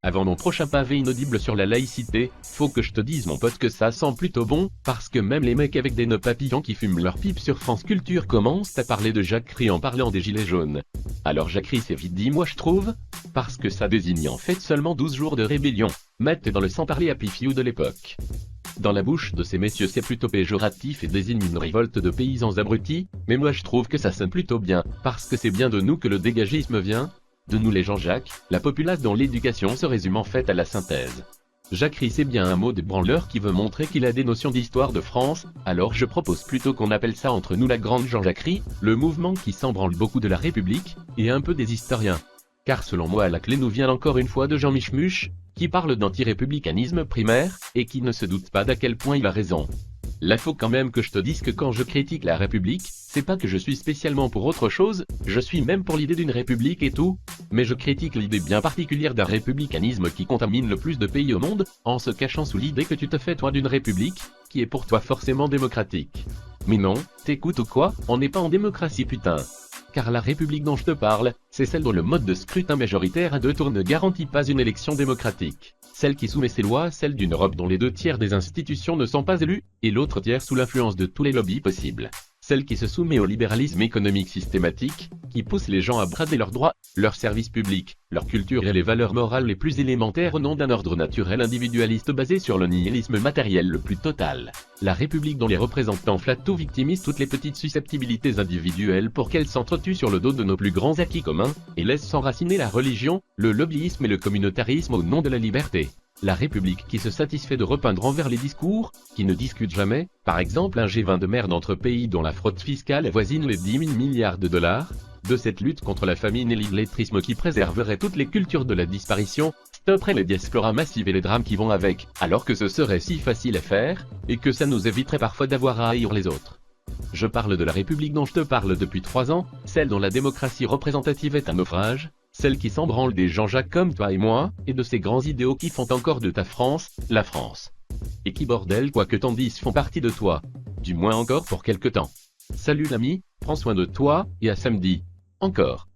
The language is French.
Avant mon prochain pavé inaudible sur la laïcité, faut que je te dise mon pote que ça sent plutôt bon, parce que même les mecs avec des nœuds papillons qui fument leur pipe sur France Culture commencent à parler de Jacquerie en parlant des gilets jaunes. Alors Jacquerie c'est vite dit moi je trouve, parce que ça désigne en fait seulement 12 jours de rébellion, Matt dans le sans parler à Pifiou de l'époque. Dans la bouche de ces messieurs c'est plutôt péjoratif et désigne une révolte de paysans abrutis, mais moi je trouve que ça sonne plutôt bien, parce que c'est bien de nous que le dégagisme vient, de nous les Jean-Jacques, la populace dont l'éducation se résume en fait à la synthèse. Jacquerie c'est bien un mot de branleur qui veut montrer qu'il a des notions d'histoire de France, alors je propose plutôt qu'on appelle ça entre nous la grande Jean-Jacquerie, le mouvement qui s'en branle beaucoup de la République, et un peu des historiens. Car selon moi la clé nous vient encore une fois de Jean Michemuche, qui parle d'antirépublicanisme primaire, et qui ne se doute pas d'à quel point il a raison. Là faut quand même que je te dise que quand je critique la République, c'est pas que je suis spécialement pour autre chose, je suis même pour l'idée d'une République et tout, mais je critique l'idée bien particulière d'un républicanisme qui contamine le plus de pays au monde, en se cachant sous l'idée que tu te fais toi d'une République, qui est pour toi forcément démocratique. Mais non, t'écoutes ou quoi, on n'est pas en démocratie putain. Car la République dont je te parle, c'est celle dont le mode de scrutin majoritaire à 2 tours ne garantit pas une élection démocratique. Celle qui soumet ses lois à celle d'une Europe dont les 2 tiers des institutions ne sont pas élus, et l'autre tiers sous l'influence de tous les lobbies possibles. Celle qui se soumet au libéralisme économique systématique, qui pousse les gens à brader leurs droits, leurs services publics, leur culture et les valeurs morales les plus élémentaires au nom d'un ordre naturel individualiste basé sur le nihilisme matériel le plus total. La République dont les représentants flattent ou victimisent toutes les petites susceptibilités individuelles pour qu'elles s'entretuent sur le dos de nos plus grands acquis communs, et laissent s'enraciner la religion, le lobbyisme et le communautarisme au nom de la liberté. La République qui se satisfait de repeindre envers les discours, qui ne discute jamais, par exemple un G20 de merde entre pays dont la fraude fiscale avoisine les 10 000 milliards de dollars, de cette lutte contre la famine et l'illettrisme qui préserverait toutes les cultures de la disparition, stopperait les diasporas massives et les drames qui vont avec, alors que ce serait si facile à faire, et que ça nous éviterait parfois d'avoir à haïr les autres. Je parle de la République dont je te parle depuis 3 ans, celle dont la démocratie représentative est un naufrage, celle qui s'en branle des Jean-Jacques comme toi et moi, et de ces grands idéaux qui font encore de ta France, la France. Et qui bordel quoi que t'en dises font partie de toi. Du moins encore pour quelque temps. Salut l'ami, prends soin de toi, et à samedi. Encore.